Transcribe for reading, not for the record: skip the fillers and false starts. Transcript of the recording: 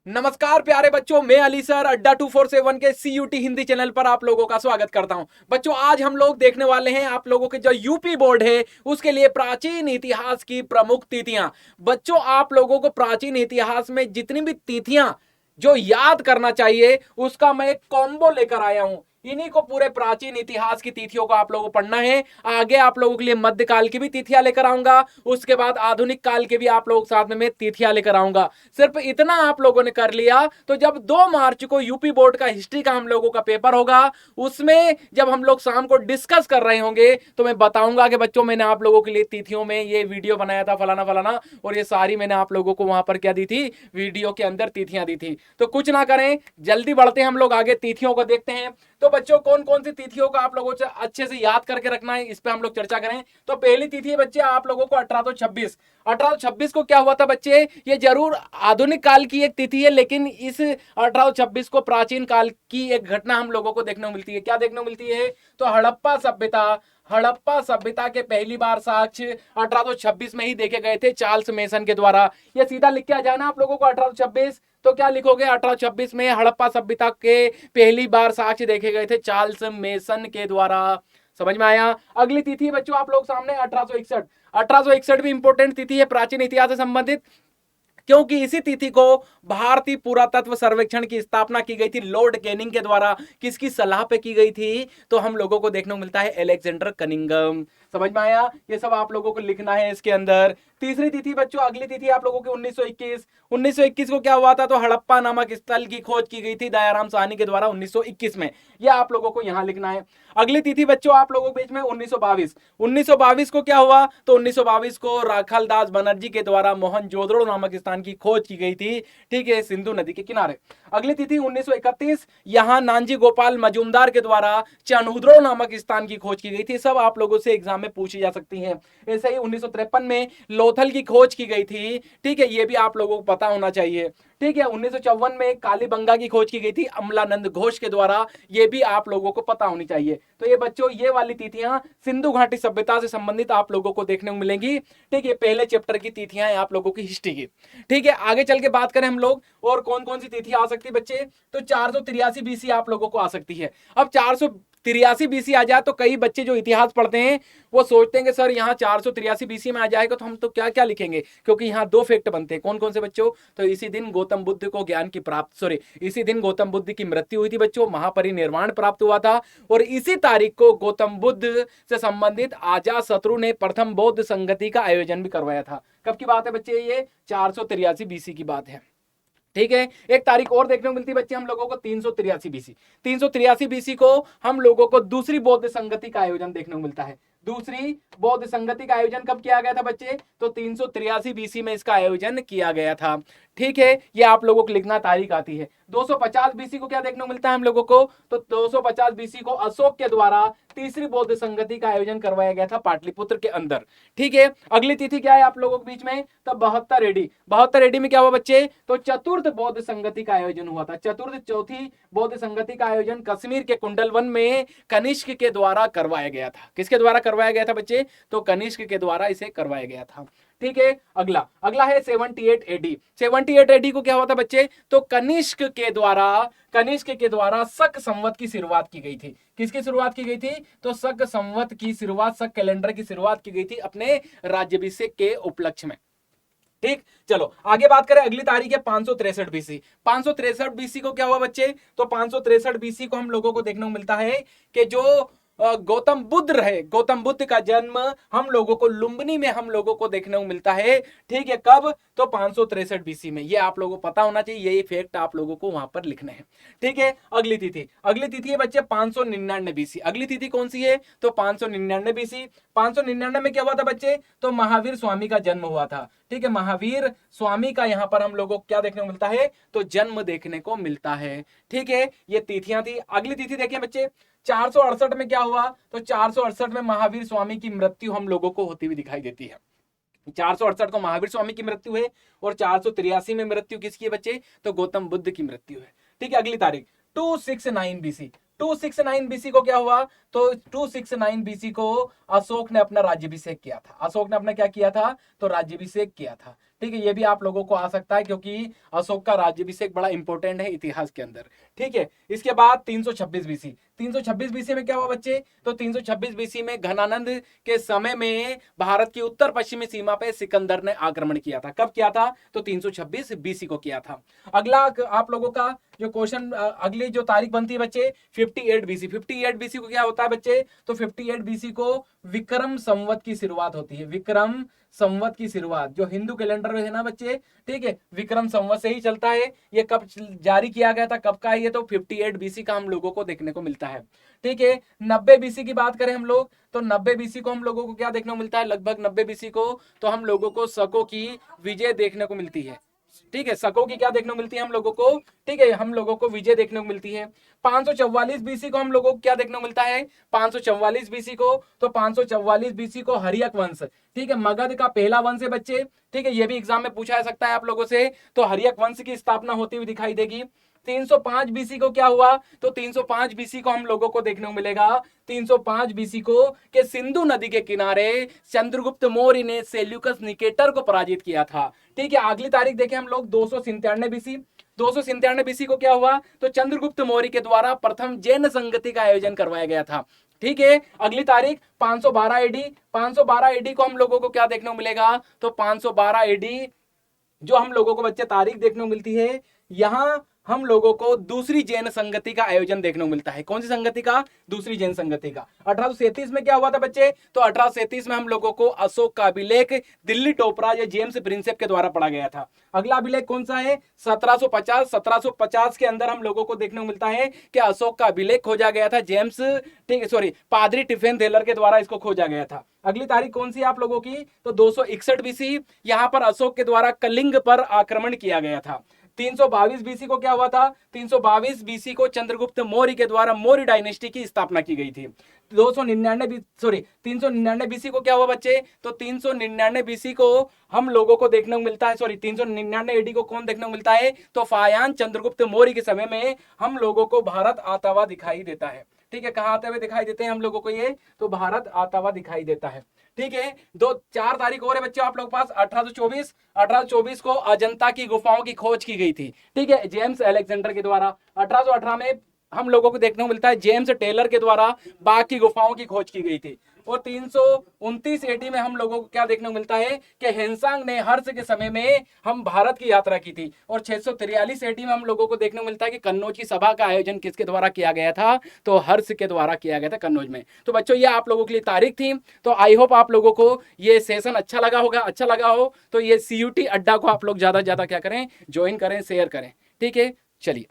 नमस्कार प्यारे बच्चों, मैं अली सर अड्डा 247 के सीयूटी हिंदी चैनल पर आप लोगों का स्वागत करता हूं। बच्चों, आज हम लोग देखने वाले हैं आप लोगों के जो यूपी बोर्ड है उसके लिए प्राचीन इतिहास की प्रमुख तिथियां। बच्चों, आप लोगों को प्राचीन इतिहास में जितनी भी तिथियां जो याद करना चाहिए उसका मैं एक कॉम्बो लेकर आया हूं। इन्हीं को पूरे प्राचीन इतिहास की तिथियों को आप लोगों को पढ़ना है। आगे आप लोगों के लिए मध्यकाल की भी तिथियां लेकर आऊंगा, उसके बाद आधुनिक काल के भी आप लोग साथ में तिथियां लेकर आऊंगा। सिर्फ इतना आप लोगों ने कर लिया तो जब 2 मार्च को यूपी बोर्ड का हिस्ट्री का हम लोगों का पेपर होगा, उसमें जब हम लोग शाम को डिस्कस कर रहे होंगे तो मैं बताऊंगा कि बच्चों मैंने आप लोगों के लिए तिथियों में ये वीडियो बनाया था फलाना फलाना, और ये सारी मैंने आप लोगों को वहां पर क्या दी थी, वीडियो के अंदर तिथियां दी थी। तो कुछ ना करें, जल्दी बढ़ते हैं हम लोग आगे, तिथियों को देखते हैं। तो बच्चों, कौन कौन सी तिथियों का आप लोगों को अच्छे से याद करके रखना है, इस पे हम लोग चर्चा करें। तो पहली तिथि है बच्चे आप लोगों को 1826। 1826 को क्या हुआ था बच्चे, ये जरूर आधुनिक काल की एक तिथि है, लेकिन इस 1826 को प्राचीन काल की एक घटना हम लोगों को देखने को मिलती है। क्या देखने को मिलती है, तो हड़प्पा सभ्यता के पहली बार साक्ष्य 1826 में ही देखे गए थे चार्ल्स मेसन के द्वारा। ये सीधा लिख के आ जाना आप लोगों को 1826, तो क्या लिखोगे, 1826 में हड़प्पा सभ्यता के पहली बार साक्ष्य देखे गए थे चार्ल्स मेसन के द्वारा। समझ में आया। अगली तिथि बच्चों आप लोग सामने 1861। 1861 भी इंपॉर्टेंट तिथि है प्राचीन इतिहास से संबंधित, क्योंकि इसी तिथि को भारतीय पुरातत्व सर्वेक्षण की स्थापना की गई थी लॉर्ड कैनिंग के द्वारा। किसकी सलाह पे की गई थी, तो हम लोगों को देखने को मिलता है अलेक्जेंडर कनिंगम। समझ में आया। ये सब आप लोगों को लिखना है इसके अंदर। तीसरी तिथि बच्चों, अगली तिथि आप लोगों की 1921। 1921 को क्या हुआ था, तो हड़प्पा नामक स्थल की खोज की गई थी दयाराम साहनी के द्वारा 1921 में। यह आप लोगों को यहां लिखना है। अगली तिथि बच्चों आप लोगों के बीच में 1922। 1922 को क्या हुआ, तो 1922 को राखालदास बनर्जी के द्वारा मोहनजोदड़ो नामक स्थान की खोज की गई थी, ठीक है, सिंधु नदी के किनारे। अगली तिथि 1931, यहां नानजी गोपाल मजूमदार के द्वारा चान्होद्रो नामक स्थान की खोज की गई थी। सब आप लोगों से एग्जाम में पूछी जा सकती है। ऐसे ही 1953 में लोथल की खोज की गई थी, ठीक है, ये भी आप लोगों को पता होना चाहिए। ठीक है, 1954 में कालीबंगा की खोज की गई थी अमलानंद घोष के द्वारा, ये भी आप लोगों को पता होनी चाहिए। तो ये बच्चों, ये वाली तिथियां सिंधु घाटी सभ्यता से संबंधित आप लोगों को देखने को मिलेंगी। ठीक है, पहले चैप्टर की तिथियां हैं आप लोगों की हिस्ट्री की। ठीक है, आगे चल के बात करें हम लोग और कौन कौन सी तिथि आ सकती है बच्चे, तो 483 बीसी आप लोगों को आ सकती है। अब 483 बीसी आ जाए तो कई बच्चे जो इतिहास पढ़ते हैं वो सोचते हैं कि सर यहाँ 483 बीसी में आ जाएगा तो हम तो क्या क्या लिखेंगे, क्योंकि यहाँ दो फैक्ट बनते हैं। कौन कौन से बच्चों, तो इसी दिन गौतम बुद्ध को ज्ञान की प्राप्त इसी दिन गौतम बुद्ध की मृत्यु हुई थी बच्चों, महापरिनिर्वाण प्राप्त हुआ था, और इसी तारीख को गौतम बुद्ध से संबंधित अजात शत्रु ने प्रथम बौद्ध संगति का आयोजन भी करवाया था। कब की बात है बच्चे, ये 483 बीसी की बात है। ठीक है, एक तारीख और देखने को मिलती है बच्चे हम लोगों को 383 बीसी। 383 बीसी को हम लोगों को दूसरी बौद्ध संगति का आयोजन देखने को मिलता है। दूसरी बौद्ध संगति का आयोजन कब किया गया था बच्चे, तो 383 बीसी में इसका आयोजन किया गया था। ठीक है, ये आप लोगों को लिखना, तारीख आती है। 250 बीसी को क्या देखने को मिलता है हम लोगों को, तो 250 बीसी को अशोक के द्वारा तीसरी बौद्ध संगति का आयोजन करवाया गया था पाटलिपुत्र के अंदर। ठीक है, अगली तिथि क्या है आप लोगों के बीच में, तो 72 एडी। 72 एडी में क्या हुआ बच्चे, तो चतुर्थ बौद्ध संगति का आयोजन हुआ था। चौथी बौद्ध संगति का आयोजन कश्मीर के कुंडलवन में कनिष्क के द्वारा करवाया गया था। किसके द्वारा करवाया गया था बच्चे, तो कनिष्क के द्वारा इसे करवाया गया था। ठीक है, अगला अगला है 78 एडी। 78 एडी को क्या हुआ था बच्चे, तो कनिष्क के द्वारा शक संवत की शुरुआत की गई थी। किसकी शुरुआत की गई थी, तो शक संवत की शुरुआत, शक कैलेंडर की शुरुआत की गई थी अपने राज्याभिषेक के उपलक्ष्य में। ठीक, चलो आगे बात करें। अगली तारीख है 563 बीसी। 563 बीसी को क्या हुआ बच्चे, तो 563 बीसी को हम लोगों को देखने को मिलता है कि जो गौतम बुद्ध रहे, गौतम बुद्ध का जन्म हम लोगों को लुम्बिनी में हम लोगों को देखने को मिलता है। ठीक है, कब, तो 563 बीसी में। ये आप लोगों को पता होना चाहिए, यही फैक्ट आप लोगों को वहां पर लिखने हैं। ठीक है, अगली तिथि है बच्चे 599 बीसी। अगली तिथि कौन सी है, तो 599 बीसी। 599 में क्या हुआ था बच्चे, तो महावीर स्वामी का जन्म हुआ था। ठीक है, महावीर स्वामी का यहां पर हम लोगों को क्या देखने को मिलता है, तो जन्म देखने को मिलता है। ठीक है, ये तिथियां थी। अगली तिथि देखिए बच्चे, 468 में क्या हुआ, तो 468 में महावीर स्वामी की मृत्यु हम लोगों को होती हुई दिखाई देती है। 468 को महावीर स्वामी की मृत्यु है, और 483 में मृत्यु किसकी है बच्चे, तो गौतम बुद्ध की मृत्यु है। ठीक है, अगली तारीख 269 बीसी। 269 बीसी को क्या हुआ, तो 269 बीसी को अशोक ने अपना राज्याभिषेक किया था। अशोक ने अपना क्या किया था, तो राज्याभिषेक किया था। ठीक है, ये भी आप लोगों को आ सकता है क्योंकि अशोक का राज्याभिषेक बड़ा इंपॉर्टेंट है इतिहास के अंदर। ठीक है, इसके बाद 326 बीसी। 326 बीसी में क्या हुआ बच्चे? तो 326 बीसी में घनानंद के समय में भारत की उत्तर पश्चिमी सीमा पे सिकंदर ने आक्रमण किया था। कब किया था? तो 326 बीसी को किया था। अगला आप लोगों का जो क्वेश्चन, अगली जो तारीख बनती है बच्चे 58 बीसी। 58 बीसी को क्या होता है बच्चे? तो 58 बीसी को विक्रम संवत की शुरुआत होती है। विक्रम संवत की शुरुआत जो हिंदू कैलेंडर में है ना बच्चे, ठीक है, विक्रम संवत से ही चलता है। ये कब जारी किया गया था, कब का है ये? तो 58 बीसी का हम लोगों को देखने को मिलता है। ठीक है, 90 बीसी की बात करें हम लोग, तो 90 बीसी को हम लोगों को क्या देखने को मिलता है? लगभग 90 बीसी को तो हम लोगों को शकों की विजय देखने को मिलती है। ठीक है, शकों की क्या देखने को मिलती है हम लोगों को? ठीक है, हम लोगों को विजय देखने को मिलती है। 544 बीसी को हम लोगों को क्या देखने को मिलता है? 544 बीसी को, तो 544 बीसी को हर्यक वंश, ठीक है, मगध का पहला वंश है बच्चे। ठीक है, ये भी एग्जाम में पूछा जा सकता है आप लोगों से। तो हर्यक वंश की स्थापना होती हुई दिखाई देगी। 305 बीसी को क्या हुआ? तो 305 बीसी को हम लोगों को देखने को मिलेगा 305 बीसी को कि सिंधु नदी के किनारे चंद्रगुप्त मौर्य ने सेल्यूकस निकेटर को पराजित किया था। ठीक है, अगली तारीख देखें हम लोग 297 बीसी। 297 बीसी को क्या हुआ? तो चंद्रगुप्त मौर्य के द्वारा प्रथम जैन संगति का आयोजन करवाया गया था। ठीक है, अगली तारीख 512 एडी। 512 एडी को हम लोगों को क्या देखने को मिलेगा? तो 512 एडी जो हम लोगों को बच्चे तारीख देखने को मिलती है, यहां हम लोगों को दूसरी जैन संगति का आयोजन देखने को मिलता है। कौन सी संगति का? दूसरी जैन संगति का। 1837 में क्या हुआ था बच्चे? तो 1837 में हम लोगों को अशोक का अभिलेख दिल्ली टोपरा या जेम्स प्रिंसेप के द्वारा पढ़ा गया था। अगला अभिलेख कौन सा है? 1750। 1750 के अंदर हम लोगों को देखने को मिलता है कि अशोक का अभिलेख खोजा गया था जेम्स, ठीक है, सॉरी, पादरी टिफेन थेलर के द्वारा इसको खोजा गया था। अगली तारीख कौन सी आप लोगों की? तो 261 बीसी। यहां पर अशोक के द्वारा कलिंग पर आक्रमण किया गया था। 322 बीसी को क्या हुआ था? 322 बीसी को चंद्रगुप्त मौर्य के द्वारा मौर्य डायनेस्टी की स्थापना की गई थी। 399 बीसी को क्या हुआ बच्चे? तो 399 बीसी को हम लोगों को देखने को मिलता है, सॉरी 399 एडी को कौन देखने को मिलता है? तो फायान चंद्रगुप्त मौर्य के समय में हम लोगों को भारत आता हुआ दिखाई देता है। ठीक है, कहां आते हुए दिखाई देते हैं हम लोगों को ये? तो भारत आता हुआ दिखाई देता है। ठीक है, 4 तारीख और है बच्चों आप लोग पास। 1824 को अजंता की गुफाओं की खोज की गई थी। ठीक है, जेम्स अलेक्जेंडर के द्वारा। 1818 में हम लोगों को देखने को मिलता है जेम्स टेलर के द्वारा बाघ की गुफाओं की खोज की गई थी। और 329 एडी में हम लोगों को क्या देखने को मिलता है कि हेनसांग ने हर्ष के समय में हम भारत की यात्रा की थी। और 643 एडी में हम लोगों को देखने को मिलता है कि कन्नौज की सभा का आयोजन किसके द्वारा किया गया था? तो हर्ष के द्वारा किया गया था कन्नौज में। तो बच्चों ये आप लोगों के लिए तारीख थी। तो आई होप आप लोगों को ये सेशन अच्छा लगा होगा। अच्छा लगा हो तो ये CUT अड्डा को आप लोग ज्यादा से ज्यादा क्या करें? ज्वाइन करें, शेयर करें। ठीक है, चलिए।